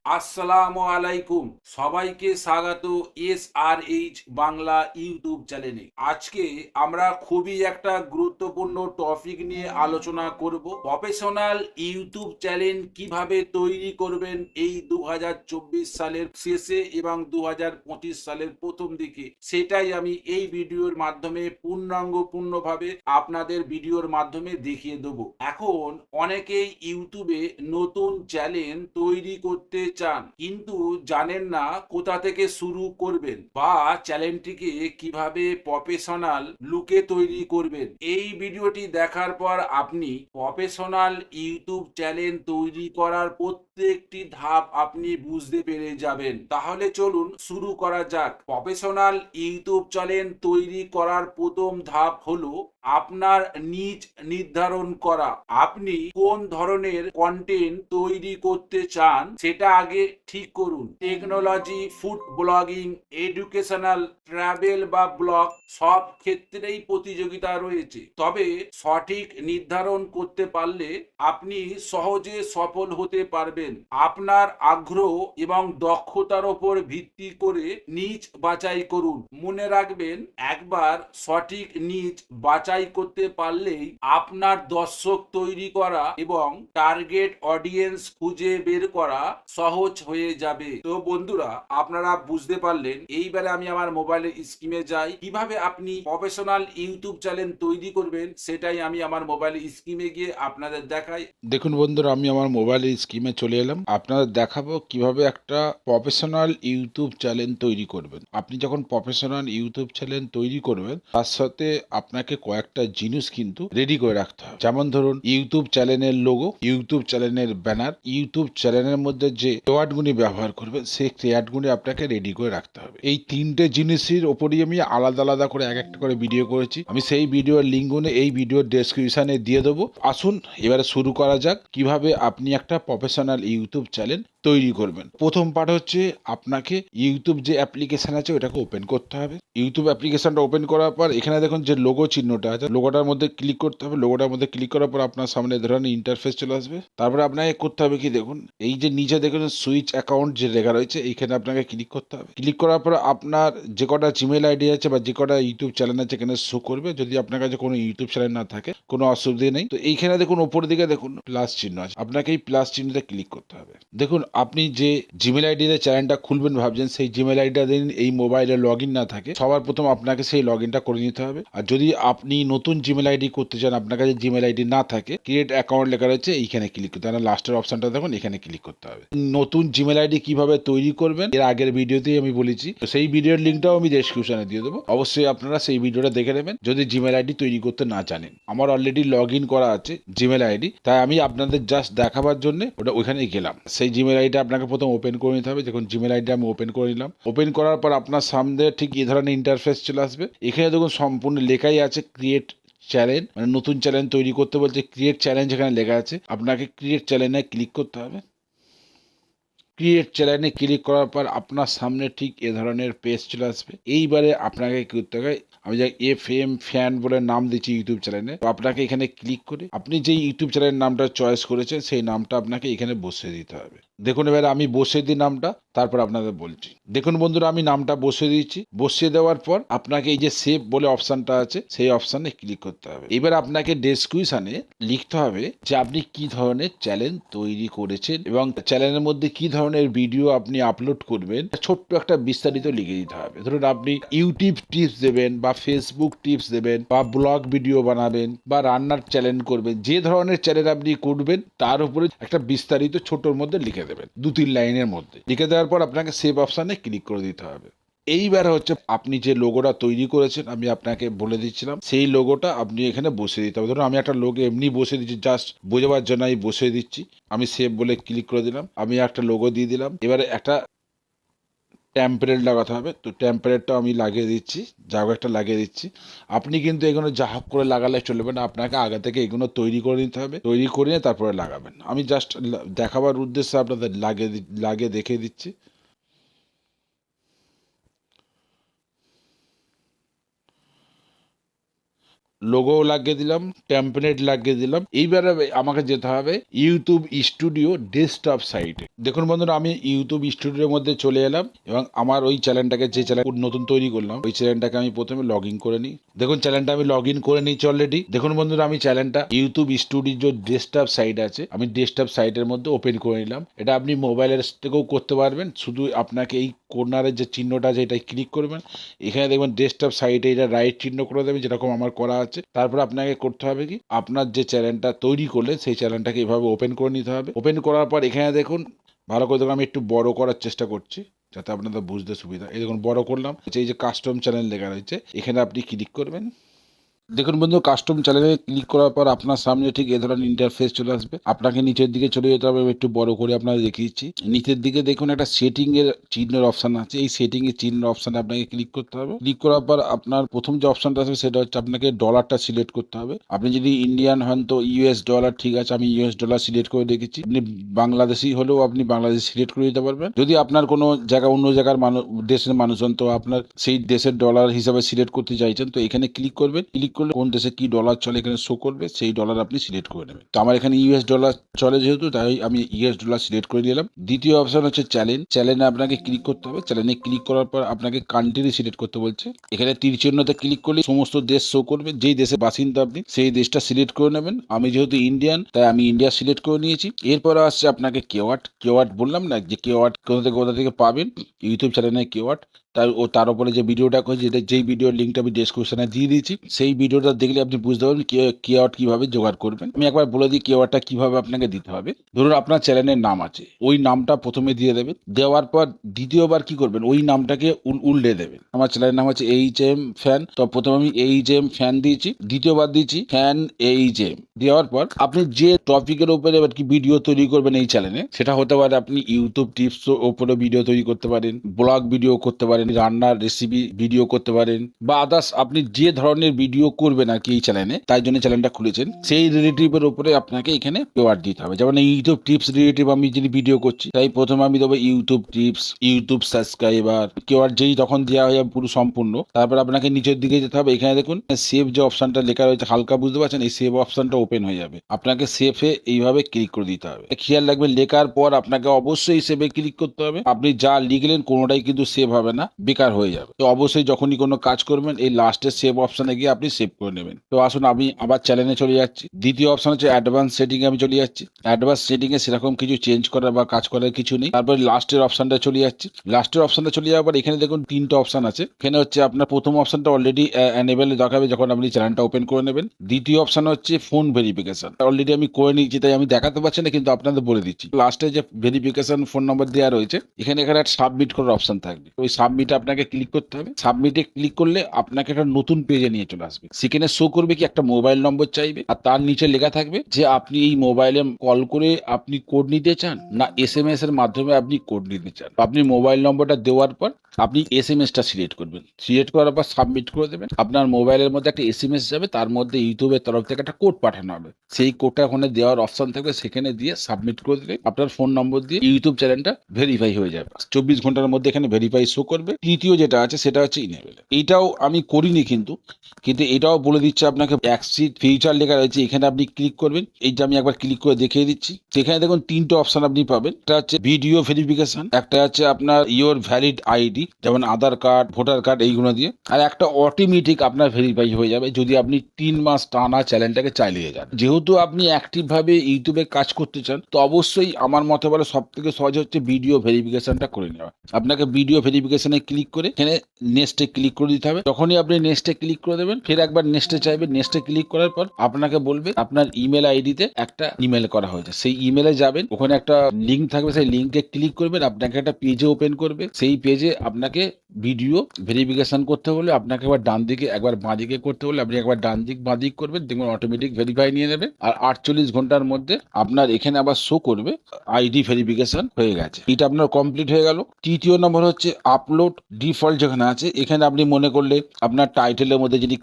আসসালামু আলাইকুম, সবাইকে স্বাগত SRH বাংলা ইউটিউব চ্যানেলে। আজকে আমরা খুবই একটা গুরুত্বপূর্ণ টপিক নিয়ে আলোচনা করব। প্রফেশনাল ইউটিউব চ্যানেল কিভাবে তৈরি করবেন এই 2024 সালের শেষে এবং 2025 সালের প্রথম দিকে, সেটাই আমি এই ভিডিওর মাধ্যমে পূর্ণাঙ্গভাবে আপনাদের ভিডিওর মাধ্যমে দেখিয়ে দেবো। এখন অনেকেই ইউটিউবে নতুন চ্যানেল তৈরি করতে চান, কিন্তু জানেন না কোথা থেকে শুরু করবেন বা চ্যানেলটিকে কিভাবে প্রফেশনাল লুকে তৈরি করবেন। এই ভিডিওটি দেখার পর আপনি প্রফেশনাল ইউটিউব চ্যানেল তৈরি করার প্রত্যেকটি ধাপ আপনি বুঝতে পেরে যাবেন। তাহলে চলুন শুরু করা যাক। প্রফেশনাল ইউটিউব চ্যানেল তৈরি করার প্রথম ধাপ হলো আপনার নিজ নির্ধারণ করা। আপনি কোন ধরনের কন্টেন্ট তৈরি করতে চান সেটা আগে ঠিক করুন। Technology, food blogging, educational, travel বা ব্লগ সব ক্ষেত্রেই প্রতিযোগিতা রয়েছে, তবে সঠিক নির্ধারণ করতে পারলে আপনি সহজে সফল হতে পারবেন। আপনার আগ্রহ এবং দক্ষতার উপর ভিত্তি করে নিজ বাছাই করুন। মনে রাখবেন, একবার সঠিক নিজ বাছাই করতে পারলেই আপনার দর্শক তৈরি করা এবং টার্গেট অডিয়েন্স খুঁজে বের করা সহজ হয়ে যাবে। তো বন্ধুরা, আপনারা বুঝতে পারলেন। এইবারে আমি আমার মোবাইলের স্ক্রিনে যাই, কিভাবে আপনি প্রফেশনাল ইউটিউব চ্যানেল তৈরি করবেন সেটাই আমি আমার মোবাইলের স্ক্রিনে গিয়ে আপনাদের দেখাই। দেখুন বন্ধুরা, আমি আমার মোবাইলের স্ক্রিনে চলে এলাম। আপনাদের দেখাবো কিভাবে একটা প্রফেশনাল ইউটিউব চ্যানেল তৈরি করবেন। আপনি যখন প্রফেশনাল ইউটিউব চ্যানেল তৈরি করবেন, তার সাথে আপনাকে কয়েকটা জিনিস কিন্তু রেডি করে রাখতে হবে। যেমন ধরুন, ইউটিউব চ্যানেলের লোগো, ইউটিউব চ্যানেলের ব্যানার, ইউটিউব চ্যানেলের মধ্যে যে ওয়ার্ডগুলি ব্যবহার করবেন সেই ওয়ার্ডগুলি আপনাকে রেডি করে রাখতে হবে। এই তিনটে জিনিসের ওপরই আমি আলাদা আলাদা করে এক একটা করে ভিডিও করেছি। আমি সেই ভিডিওর লিঙ্কগুলো এই ভিডিওর ডেসক্রিপশনে দিয়ে দেবো। আসুন এবারে শুরু করা যাক কিভাবে আপনি একটা প্রফেশনাল ইউটিউব চ্যানেল তৈরি করবেন। প্রথম পার্ট হচ্ছে আপনাকে ইউটিউব যে অ্যাপ্লিকেশন আছে ওটাকে ওপেন করতে হবে। ইউটিউব অ্যাপ্লিকেশনটা ওপেন করার পর এখানে দেখুন যে লোগো চিহ্নটা আছে, লোগোটার মধ্যে ক্লিক করতে হবে। লোগোটার মধ্যে ক্লিক করার পর আপনার সামনে ধরনের ইন্টারফেস চলে আসবে। তারপরে আপনাকে করতে হবে কি, দেখুন এই যে নিচে দেখুন সুইচ অ্যাকাউন্ট যে লেখা রয়েছে, এইখানে আপনাকে ক্লিক করতে হবে। ক্লিক করার পর আপনার যে কটা জিমেল আইডি আছে বা যে কটা ইউটিউব চ্যানেল আছে এখানে শো করবে। যদি আপনার কাছে কোনো ইউটিউব চ্যানেল না থাকে কোনো অসুবিধা নেই। তো এইখানে দেখুন ওপরের দিকে দেখুন প্লাস চিহ্ন আছে, আপনাকে এই প্লাস চিহ্নতে ক্লিক করতে হবে। দেখুন আপনি যে জিমেল আইডি দিয়ে চ্যানেলটা খুলবেন ভাবছেন, সেই জিমেল আইডিটা দিন এই মোবাইলে লগ ইন না থাকে, সবার প্রথম আপনাকে সেই লগ ইনটা করে নিতে হবে। আর যদি আপনি নতুন জিমেল আইডি করতে চান, আপনার কাছে জিমেল আইডি না থাকে, ক্রিয়েট অ্যাকাউন্ট লেখা রয়েছে এইখানে ক্লিক করতে হবে। লাস্টের অপশনটা দেখুন এখানে ক্লিক করতে হবে। নতুন জিমেল আইডি কিভাবে তৈরি করবেন এর আগের ভিডিওতেই আমি বলেছি, তো সেই ভিডিওর লিঙ্কটাও আমি ডেসক্রিপশনে দিয়ে দেবো। অবশ্যই আপনারা সেই ভিডিওটা দেখে নেবেন যদি জিমেল আইডি তৈরি করতে না জানেন। আমার অলরেডি লগ ইন করা আছে জিমেল আইডি, তাই আমি আপনাদের জাস্ট দেখাবার জন্য ওটা ওইখানে গেলাম। সেই জিমেল আইডিটা আপনাকে প্রথম ওপেন করে নিতে হবে। দেখুন জিমেল আইডি আমি ওপেন করে নিলাম। ওপেন করার পর আপনার সামনে ঠিক এই ধরনের ইন্টারফেস চলে আসবে। এখানে দেখুন সম্পূর্ণ লেখাই আছে ক্রিয়েট চ্যানেল, মানে নতুন চ্যানেল তৈরি করতে বলছে ক্রিয়েট চ্যালেঞ্জ, এখানে লেখা আছে। আপনাকে ক্রিয়েট চ্যানেলে ক্লিক করতে হবে। ক্রিয়েট চ্যানেলে ক্লিক করার পর আপনার সামনে ঠিক এ ধরনের পেজ চলে আসবে। এইবারে আপনাকে কি করতে হবে, আমি যে FM ফ্যান বলে নাম দিচ্ছি ইউটিউব চ্যানেলে, তো আপনাকে এখানে ক্লিক করে আপনি যে ইউটিউব চ্যানেলের নামটা চয়েস করেছেন সেই নামটা আপনাকে এখানে বসিয়ে দিতে হবে। দেখুন এবারে আমি বসিয়ে দিই নামটা, তারপর আপনাদের বলছি। দেখুন বন্ধুরা, আমি নামটা বসিয়ে দিচ্ছি। বসিয়ে দেওয়ার পর আপনাকে এই যে সেভ বলে অপশনটা আছে সেই অপশনে ক্লিক করতে হবে। এবার আপনাকে ডেসক্রিপশনে লিখতে হবে যে আপনি কি ধরনের চ্যানেল তৈরি করেছেন এবং চ্যানেলের মধ্যে কি ধরনের ভিডিও আপনি আপলোড করবেন, ছোট্ট একটা বিস্তারিত লিখে দিতে হবে। ধরুন আপনি ইউটিউব টিপস দেবেন বা ফেসবুক টিপস দেবেন বা ব্লগ ভিডিও বানাবেন বা রান্নার চ্যানেল করবেন, যে ধরনের চ্যানেল আপনি করবেন তার উপরে একটা বিস্তারিত ছোটোর মধ্যে লিখে দেবেন, 2-3 লাইনের মধ্যে লিখে দেওয়ার পর আপনাকে সেভ অপশানে ক্লিক করে দিতে হবে। এইবার হচ্ছে আপনি যে লোগোটা তৈরি করেছেন আমি আপনাকে বলে দিচ্ছিলাম, সেই লোগোটা আপনি এখানে বসিয়ে দিতে হবে। ধরুন আমি একটা লোগো এমনি বসিয়ে দিচ্ছি, জাস্ট বোঝাবার জন্য আমি বসিয়ে দিচ্ছি। আমি সেভ বলে ক্লিক করে দিলাম, আমি একটা লোগো দিয়ে দিলাম। এবারে একটা টেম্পলেট লাগাতে হবে, তো টেম্পলেটটা আমি লাগিয়ে দিচ্ছি, যাও একটা লাগিয়ে দিচ্ছি। আপনি কিন্তু এগুলো যা হোক করে লাগালে চলবে না, আপনাকে আগে থেকে এগুলো তৈরি করে নিতে হবে। তৈরি করে নিয়ে তারপরে লাগাবেন। আমি জাস্ট দেখাবার উদ্দেশ্যে আপনাদের লাগিয়ে দেখিয়ে দিচ্ছি। লোগো লাগিয়ে দিলাম, টেমপ্লেট লাগিয়ে দিলাম। এইবারে আমাকে যেতে হবে ইউটিউব স্টুডিও ডেস্কটপ সাইটে। দেখুন বন্ধুরা, আমি ইউটিউব স্টুডিওর মধ্যে চলে এলাম এবং আমার ওই চ্যানেলটাকে, যে চ্যানেল নতুন তৈরি করলাম, ওই চ্যানেলটাকে আমি প্রথমে লগ ইন করে নিই। দেখুন চ্যানেলটা আমি লগ ইন করে নিয়েছি অলরেডি। দেখুন বন্ধুরা, আমি চ্যানেলটা ইউটিউব স্টুডিও যে ডেস্কটপ সাইট আছে, আমি ডেস্কটপ সাইটের মধ্যে ওপেন করে নিলাম। এটা আপনি মোবাইলের থেকেও করতে পারবেন। শুধু আপনাকে এই কর্নারের যে চিহ্নটা আছে এটাই ক্লিক করবেন। এখানে দেখবেন ডেস্কটপ সাইটে এটা রাইট চিহ্ন করে দেবেন, যেরকম আমার করা আছে। তারপর আপনাকে করতে হবে কি, আপনার যে চ্যানেলটা তৈরি করলেন সেই চ্যানেলটাকে এভাবে ওপেন করে নিতে হবে। ওপেন করার পর এখানে দেখুন, ভালো করে দেখুন, আমি একটু বড় করার চেষ্টা করছি যাতে আপনাদের বুঝতে সুবিধা। এই দেখুন বড় করলাম। এই যে কাস্টম চ্যানেল লেখা রয়েছে, এখানে আপনি ক্লিক করবেন। দেখুন বন্ধু, কাস্টম চ্যানেলে ক্লিক করার পর আপনার সামনে ঠিক এ ধরনের ইন্টারফেস চলে আসবে। আপনাকে নিচের দিকে চলে যেতে হবে। আমি একটু বড় করে আপনাকে দেখিয়েছি। নিচের দিকে দেখুন একটা সেটিং এর চিহ্নের অপশন আছে। এই সেটিং এর চিহ্নের অপশনে আপনাকে ক্লিক করতে হবে। ক্লিক করার পর আপনার প্রথম যে অপশনটা আসবে সেটা হচ্ছে আপনাকে ডলারটা সিলেক্ট করতে হবে। আপনি যদি ইন্ডিয়ান হন তো ইউএস ডলার, ঠিক আছে, আমি ইউএস ডলার সিলেক্ট করে রেখেছি। আপনি বাংলাদেশি হলেও আপনি বাংলাদেশ সিলেক্ট করে দিতে পারবেন। যদি আপনার কোনো জায়গা, অন্য জায়গার দেশের মানুষ হন, তো আপনার সেই দেশের ডলার হিসাবে সিলেক্ট করতে চাইছেন, তো এখানে ক্লিক করবেন। ক্লিক করলে কোন দেশে কি ডলার চলে এখানে শো করবে, সেই ডলার আপনি সিলেক্ট করে নেবেন। তো আমার এখানে ইউএস ডলার চলে যেহেতু, তাই আমি ইউএস ডলার সিলেক্ট করে নিলাম। দ্বিতীয় অপশন হচ্ছে চ্যানেল। চ্যানেলে আপনাকে ক্লিক করতে হবে। চ্যানেলে ক্লিক করার পর আপনাকে কান্ট্রি সিলেক্ট করতে বলছে। এখানে তীর চিহ্নতে ক্লিক করলে সমস্ত দেশ শো করবে। যেই দেশে বাসিন্দা আপনি সেই দেশটা সিলেক্ট করে নেবেন। আমি যেহেতু ইন্ডিয়ান, তাই আমি ইন্ডিয়া সিলেক্ট করে নিয়েছি। এরপর আসছে আপনাকে কেওয়ার্ড। কেওয়ার্ড বললাম না, যে কেওয়ার্ড কোথা থেকে পাবেন, ইউটিউব চ্যানেলে কেওয়ার্ড। তার উপরে যে ভিডিওটা করেছি, যেই ভিডিওর লিঙ্কটা আমি ডেসক্রিপশনে দিয়ে দিয়েছি, সেই ভিডিওটা দেখলে আপনি বুঝতে পারবেন কিওয়ার্ড কিভাবে জোগাড় করবেন। আমি একবার বলে দিই কিওয়ার্ডটা কিভাবে আপনাকে দিতে হবে। ধরুন আপনার চ্যানেলের নাম আছে, ওই নামটা প্রথমে দিয়ে দেবেন। দেওয়ার পর দ্বিতীয়বার কি করবেন, ওই নামটাকে উল্টে দেবেন। আমার চ্যানেলের নাম হচ্ছে এইচএম ফ্যান, তো প্রথমে আমি এইচএম ফ্যান দিয়েছি, দ্বিতীয়বার দিয়েছি ফ্যান এইচএম। দেওয়ার পর আপনি যে টপিকের উপরে কি ভিডিও তৈরি করবেন এই চ্যানেলে, সেটা হতে পারে আপনি ইউটিউব টিপস উপরে ভিডিও তৈরি করতে পারেন, ব্লগ ভিডিও করতে পারেন, রান্নার রেসিপি ভিডিও করতে পারেন, বা আদার্স আপনি যে ধরনের ভিডিও করবেন আর কি এই চ্যানেলে, তাই জন্য চ্যানেলটা খুলেছেন, সেই রিলেটিভের উপরে আপনাকে এখানে কেওয়ার্ড দিতে হবে। যেমন ইউটিউব টিপস রিলেটিভ আমি যদি ভিডিও করছি, তাই প্রথমে আমি দেবো YouTube tips, YouTube subscriber. Keyword যেই তখন দেওয়া হয়ে যাবে পুরো সম্পূর্ণ, তারপর আপনাকে নিচের দিকে যেতে হবে। এখানে দেখুন সেভ যে অপশনটা লেখা রয়েছে, হালকা বুঝতে পারছেন, এই সেভ অপশনটা ওপেন হয়ে যাবে। আপনাকে সেভে এইভাবে ক্লিক করে দিতে হবে। খেয়াল রাখবেন, লেখার পর আপনাকে অবশ্যই সেভে ক্লিক করতে হবে। আপনি যা লিখলেন কোনোটাই কিন্তু সেভ হবে না, বেকার হয়ে যাবে। তো অবশ্যই যখনই কোনো কাজ করবেন, এই লাস্টের সেভ অপশনে গিয়ে আপনি সেভ করে নেবেন। তো আসুন আমি আবার চ্যানেলে চলে যাচ্ছি। দ্বিতীয় অপশন হচ্ছে অ্যাডভান্স সেটিং এ আমি চলে যাচ্ছি। অ্যাডভান্স সেটিং এ সেরকম কিছু চেঞ্জ করার বা কাজ করার কিছু নেই। তারপর লাস্টের অপশনটা চলে যাচ্ছি। লাস্টের অপশনটা চলে যাওয়ার পর এখানে দেখুন তিনটা অপশন আছে। এখানে হচ্ছে আপনার প্রথম অপশনটা অলরেডি এনেবল দেখাবে যখন আপনি চ্যানেলটা ওপেন করে নেবেন। দ্বিতীয় অপশন হচ্ছে ফোন ভেরিফিকেশন, অলরেডি আমি করে নিয়েছি, তাই আমি দেখাতে পারছি না, কিন্তু আপনাদের বলে দিচ্ছি। লাস্টে যে ভেরিফিকেশন ফোন নম্বর দেওয়া রয়েছে, এখানে একটা সাবমিট করার অপশন থাকবে। ওই সাবমিটে আপনাকে ক্লিক করতে হবে। সাবমিটে ক্লিক করলে আপনাকে একটা নতুন পেজে নিয়ে চলে আসবে। সেখানে শো করবে কি, একটা মোবাইল নম্বর চাইবে, আর তার নিচে লেখা থাকবে যে আপনি এই মোবাইলে কল করে আপনি কোড নিতে চান, না এসএমএস এর মাধ্যমে আপনি কোড নিতে চান। আপনি মোবাইল নম্বরটা দেওয়ার পর আপনি এসএমএসটা সিলেক্ট করবেন। সিলেক্ট করার পর সাবমিট করে দেবেন। আপনার মোবাইলের মধ্যে একটা এসএমএস যাবে, তার মধ্যে ইউটিউবের তরফ থেকে একটা কোড পাঠানো হবে। সেই কোডটা ওখানে দেওয়ার অপশন থাকবে, সেখানে দিয়ে সাবমিট করে দিলে আপনার ফোন নম্বর দিয়ে ইউটিউব চ্যানেলটা ভেরিফাই হয়ে যাবে। 24 ঘন্টার মধ্যে এখানে ভেরিফাই শো করবে। তৃতীয় যেটা আছে সেটা হচ্ছে ইনেবল। এইটাও আমি করিনি, কিন্তু এটাও বলে দিচ্ছে আপনাকে। অ্যাক্সিড ফিউচার লেখা রয়েছে, এখানে আপনি ক্লিক করবেন। এইটা আমি একবার ক্লিক করে দেখিয়ে দিচ্ছি। সেখানে দেখুন তিনটে অপশন আপনি পাবেন। একটা হচ্ছে ভিডিও ভেরিফিকেশন, একটা হচ্ছে আপনার ইওর ভ্যালিড আইডি, যেমন আধার কার্ড, ভোটার কার্ড, এইগুলো দিয়ে, আর একটা অটোমেটিক আপনার ভেরিফাই হয়ে যাবে যদি আপনি 3 মাস টানা চ্যানেলটাকে চালিয়ে যান। যেহেতু আপনি অ্যাক্টিভ ভাবে ইউটিউবে কাজ করতে চান, তো অবশ্যই আমার মতে বলে সব থেকে সহজ হচ্ছে ভিডিও ভেরিফিকেশনটা করে নেওয়া। আপনাকে ভিডিও ভেরিফিকেশনে ক্লিক করে এখানে নেক্সটে ক্লিক করে দিতে হবে। যখনই আপনি নেক্সটে ক্লিক করে দেবেন, ফের একবার নেক্সটে চাইবে। নেক্সটে ক্লিক করার পর আপনাকে বলবে আপনার ইমেল আইডিতে একটা ইমেল করা হয়েছে, সেই ইমেলে যাবেন। ওখানে একটা লিঙ্ক থাকবে, সেই লিঙ্কে ক্লিক করবেন। আপনাকে একটা পেজে ওপেন করবে। সেই পেজে আপনাকে ভিডিও ভেরিফিকেশন করতে হলে আপনাকে একবার ডান দিকে, একবার বাঁ দিকে করতে হলে আপনি একবার ডান দিক বাঁ দিক করবেন, দেখবেন অটোমেটিক ভেরিফাই নিয়ে নেবে। আর 48 ঘন্টার মধ্যে আপনার এখানে আবার শো করবে আইডি ভেরিফিকেশন হয়ে গেছে। এটা আপনার কমপ্লিট হয়ে গেল। তৃতীয় নম্বর হচ্ছে আপলোড আপলোড ডিফল্ট যেখানে আছে, এখানে আপনি মনে করলে আপনার টাইটেলের মধ্যে যদি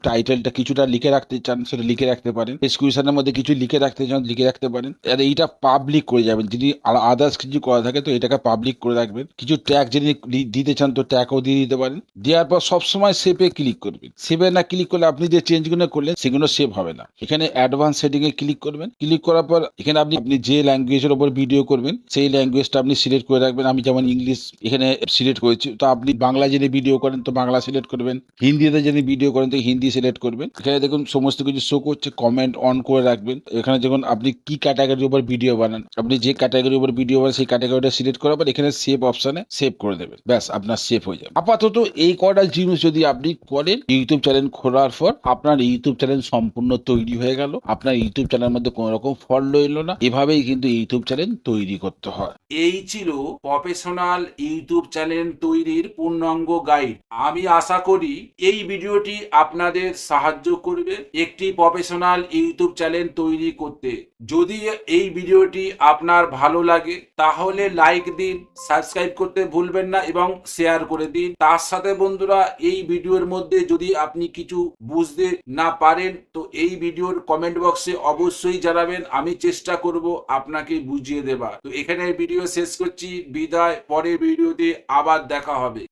টাইটেলটা কিছুটা লিখে রাখতে চান সেটা লিখে রাখতে পারেন, ডেসক্রিপশনের মধ্যে কিছু লিখে রাখতে চান লিখে রাখতে পারেন। আর এইটা পাবলিক করে যাবেন, যদি আদার্স কিছু করা থাকে তো এটাকে পাবলিক করে রাখবেন। কিছু ট্যাগ যদি দিতে চান তো ট্যাগও দিয়ে দিতে পারেন। দেওয়ার পর সবসময় সেভে ক্লিক করবেন। সেভে না ক্লিক করলে আপনি যে চেঞ্জগুলো করলেন সেগুলো সেভ হবে না। এখানে অ্যাডভান্স সেটিং এ ক্লিক করবেন। ক্লিক করার পর এখানে আপনি যে ল্যাঙ্গুয়েজের উপর ভিডিও করবেন সেই ল্যাঙ্গুয়েজটা আপনি সিলেক্ট করে রাখবেন। আমি যেমন ইংলিশ এখানে সিলেক্ট করেছি, তো আপনি বাংলা যদি ভিডিও করেন তো বাংলা সিলেক্ট করবেন, হিন্দিতে যদি ভিডিও করেন তো হিন্দি সিলেক্ট করবেন। এখানে দেখুন সমস্ত কিছু শো করছে, কমেন্ট অন করে রাখবেন। এখানে দেখুন আপনি কি ক্যাটাগরির উপর ভিডিও বানান, আপনি যে ক্যাটাগরির উপর ভিডিও বানান সেই ক্যাটাগরিটা সিলেক্ট করার পর এখানে সেভ অপশনে সেভ করে দেবেন। ব্যাস আপনার সেভ হয়ে যাবে। আপাতত এই কটা জিনিস যদি আপনি করেন, ইউটিউব চ্যানেল খোলার পর আপনার ইউটিউব চ্যানেল সম্পূর্ণ তৈরি হয়ে গেল। আপনার ইউটিউব চ্যানেলের মধ্যে কোনো রকম ফল্ট রইলো না। এভাবেই কিন্তু ইউটিউব চ্যানেল তৈরি করতে হয়। এই ছিল প্রফেশনাল ইউটিউব চ্যানেল তৈরির পূর্ণাঙ্গ গাইড। আমি আশা করি এই ভিডিওটি আপনাদের সাহায্য করবে একটি প্রফেশনাল ইউটিউব চ্যানেল তৈরি করতে। যদি এই ভিডিওটি আপনার ভালো লাগে তাহলে লাইক দিন, সাবস্ক্রাইব করতে ভুলবেন না এবং শেয়ার করে দিন। তার সাথে বন্ধুরা এই ভিডিওর মধ্যে যদি আপনি কিছু বুঝতে না পারেন তো এই ভিডিওর কমেন্ট বক্সে অবশ্যই জানাবেন, আমি চেষ্টা করব আপনাকে বুঝিয়ে দেবার। তো এখানে ভিডিও শেষ করছি, বিদায়। পরের ভিডিওতে আবার দেখা হবে।